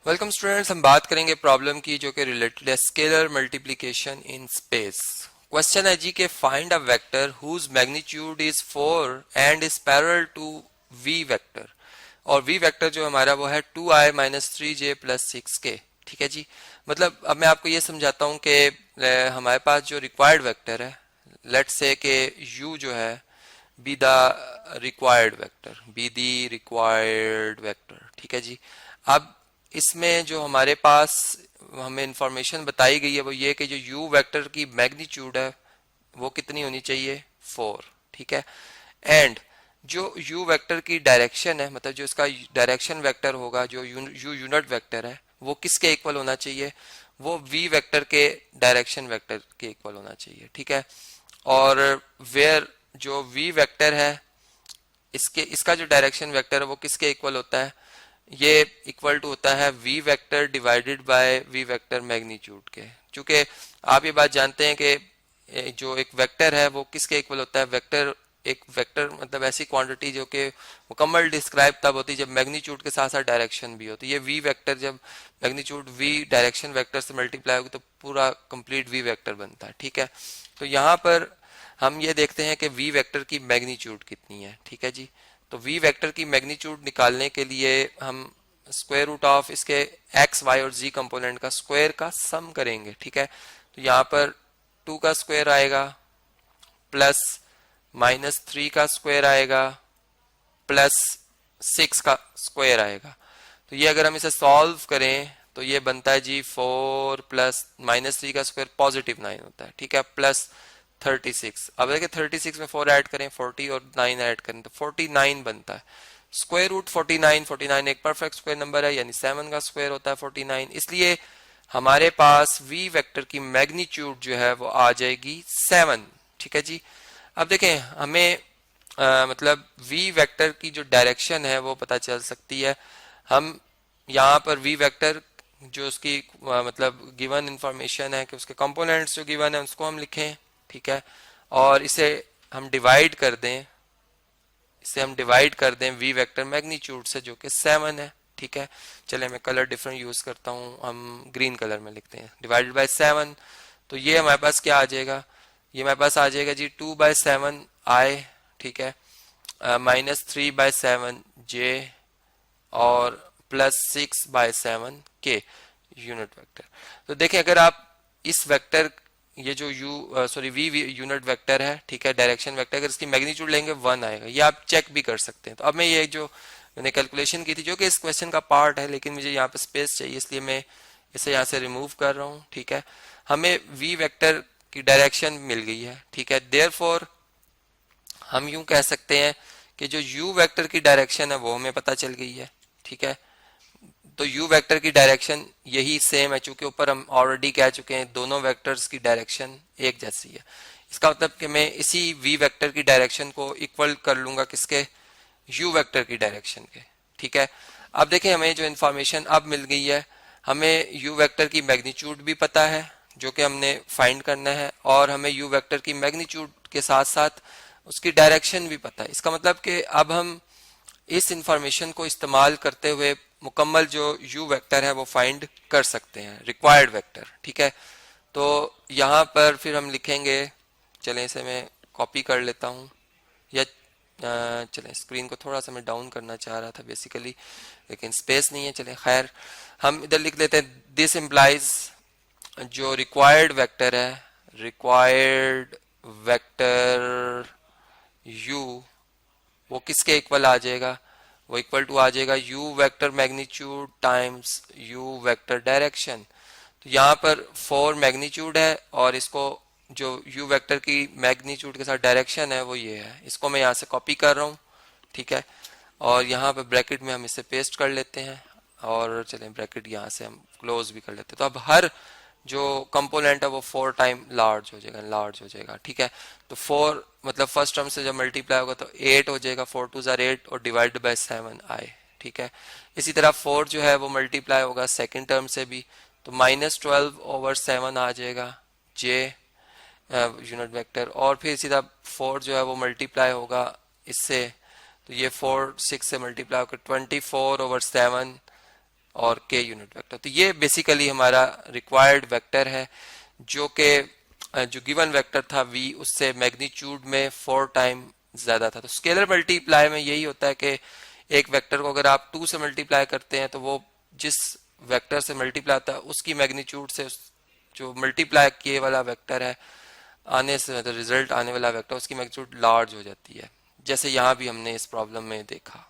Welcome students, हम बात करेंगे प्रॉब्लम की जो कि रिलेटेड है scalar multiplication in space. Question है जी के find a vector whose magnitude is 4 and is parallel to V vector. और वी वेक्टर जो हमारा वो है 2i minus 3j plus 6k। ठीक है जी। मतलब अब मैं आपको ये समझाता हूँ कि हमारे पास जो रिक्वायर्ड वेक्टर है, लेट्स से कि u जो है be the required vector, be the required vector. ठीक है जी। अब इसमें जो हमारे पास हमें इंफॉर्मेशन बताई गई है वो ये कि जो u वेक्टर की मैग्नीट्यूड है वो कितनी होनी चाहिए, 4। ठीक है। एंड जो u वेक्टर की डायरेक्शन है, मतलब जो इसका डायरेक्शन वेक्टर होगा, जो u यूनिट वेक्टर है, वो किसके इक्वल होना चाहिए, वो v वेक्टर के डायरेक्शन वेक्टर के इक्वल होना चाहिए। ठीक है। और वेयर जो v वेक्टर है इसका जो डायरेक्शन वेक्टर है वो किसके इक्वल होता है, ये इक्वल टू होता है v vector divided by v vector magnitude के। क्योंकि आप ये बात जानते हैं कि जो एक वेक्टर है वो किसके इक्वल होता है, वेक्टर एक वेक्टर मतलब ऐसी क्वांटिटी जो कि मुकम्मल डिस्क्राइब तब होती है जब मैग्नीट्यूड के साथ साथ डायरेक्शन भी होती है। ये v वेक्टर जब मैग्नीट्यूड v डायरेक्शन वेक्टर से मल्टीप्लाई होगी तो पूरा कंप्लीट v वेक्टर बनता है। ठीक है। तो यहाँ पर हम ये देखते हैं कि v वेक्टर की मैग्नीट्यूड कितनी है। ठीक है जी। तो v वेक्टर की मैग्नीट्यूड निकालने के लिए हम स्क्वायर रूट ऑफ इसके x, y और z कंपोनेंट का स्क्वायर का सम करेंगे। ठीक है। तो यहाँ पर 2 का स्क्वायर आएगा प्लस माइनस 3 का स्क्वायर आएगा प्लस 6 का स्क्वायर आएगा। तो ये अगर हम इसे सॉल्व करें तो ये बनता है जी 4 प्लस माइनस 3 का स्क्वायर पॉजिटिव 9 होता है। ठीक है। प्लस 36। अब देखिए 36 में 4 ऐड करें, 40 और 9 ऐड करें तो 49 बनता है। स्क्वायर रूट 49 एक परफेक्ट स्क्वायर नंबर है, यानी 7 का स्क्वायर होता है 49। इसलिए हमारे पास v वेक्टर की मैग्नीट्यूड जो है वो आ जाएगी 7। ठीक है जी। अब देखें हमें मतलब v वेक्टर की जो डायरेक्शन है वो पता चल सकती है। हम यहाँ पर v वेक्टर जो उसकी मतलब गिवन इंफॉर्मेशन है कि उसके कंपोनेंट्स जो गिवन है उसको हम लिखें। ठीक है। और इसे हम डिवाइड कर दें, v वेक्टर मैग्नीट्यूड से जो कि 7 है। ठीक है। चले मैं कलर डिफरेंट यूज करता हूँ, हम ग्रीन कलर में लिखते हैं, डिवाइडेड बाय 7। तो ये हमारे पास क्या आ जाएगा, ये हमारे पास आ जाएगा जी 2/7 i। ठीक है। माइनस 3/7 j और प्लस 6/7 k यूनिट वेक्टर। तो देखें अगर आप इस वेक्टर ये जो v यूनिट वेक्टर है, ठीक है, डायरेक्शन वेक्टर, अगर इसकी मैग्नीट्यूड लेंगे 1 आएगा। ये आप चेक भी कर सकते हैं। तो अब मैं ये जो मैंने कैलकुलेशन की थी जो कि इस क्वेश्चन का पार्ट है, लेकिन मुझे यहाँ पे स्पेस चाहिए इसलिए मैं इसे यहाँ से रिमूव कर रहा हूँ। ठीक है। हमें v वेक्टर की डायरेक्शन मिल गई है। ठीक है। देयरफॉर हम यूं कह सकते हैं कि जो u वेक्टर की डायरेक्शन है वो हमें पता चल गई है। ठीक है। तो u वेक्टर की डायरेक्शन यही सेम है, चूंकि ऊपर हम ऑलरेडी कह चुके हैं दोनों वेक्टर्स की डायरेक्शन एक जैसी है। इसका मतलब कि मैं इसी v वेक्टर की डायरेक्शन को इक्वल कर लूंगा किसके, u वेक्टर की डायरेक्शन के। ठीक है। अब देखें हमें जो इंफॉर्मेशन अब मिल गई है, हमें u वेक्टर की मैग्नीट्यूड भी पता है जो कि हमने फाइंड करना है, और हमें u वेक्टर की मैग्नीट्यूड के साथ साथ उसकी डायरेक्शन भी पता है। इसका मतलब कि अब हम इस इंफॉर्मेशन को इस्तेमाल करते हुए मुकम्मल जो u वेक्टर है वो फाइंड कर सकते हैं, रिक्वायर्ड वेक्टर। ठीक है। तो यहाँ पर फिर हम लिखेंगे, चलें इसे मैं कॉपी कर लेता हूँ, या चलें स्क्रीन को थोड़ा सा मैं डाउन करना चाह रहा था बेसिकली, लेकिन स्पेस नहीं है। चलें खैर हम इधर लिख लेते हैं, दिस इम्प्लाइज जो रिक्वायर्ड वेक्टर है, रिक्वायर्ड वेक्टर u वो किसके इक्वल आ जाएगा, वो इक्वल टू आ जाएगा u vector magnitude times u vector direction. तो यहाँ पर 4 मैग्नीट्यूड है और इसको जो u वेक्टर की मैग्नीट्यूड के साथ डायरेक्शन है वो ये है। इसको मैं यहाँ से कॉपी कर रहा हूँ। ठीक है। और यहाँ पर ब्रैकेट में हम इसे पेस्ट कर लेते हैं, और चलें ब्रैकेट यहाँ से हम क्लोज भी कर लेते हैं। तो अब हर जो कंपोनेंट है वो 4 टाइम लार्ज हो जाएगा। ठीक है। तो 4 मतलब फर्स्ट टर्म से जब मल्टीप्लाई होगा तो 8 हो जाएगा, 4 2 जार 8 और डिवाइड बाय 7 i। ठीक है। इसी तरह 4 जो है वो मल्टीप्लाई होगा सेकंड टर्म से भी, तो -12/7 आ जाएगा j यूनिट वेक्टर, और फिर सीधा 4 जो है वो मल्टीप्लाई होगा इससे, तो ये 4 6 से मल्टीप्लाई होकर 24/7 और k यूनिट वेक्टर। तो ये बेसिकली हमारा रिक्वायर्ड वेक्टर है जो कि जो गिवन वेक्टर था v उससे मैग्नीट्यूड में 4 टाइम ज्यादा था। तो स्केलर मल्टीप्लाई में यही होता है कि एक वेक्टर को अगर आप 2 से मल्टीप्लाई करते हैं तो वो जिस वेक्टर से मल्टीप्लाई होता है उसकी मैग्नीट्यूड से जो मल्टीप्लाई किए वाला वेक्टर है आने से रिजल्ट आने वाला वेक्टर उसकी मैग्नीट्यूड लार्ज हो जाती है, जैसे यहाँ भी हमने इस प्रॉब्लम में देखा।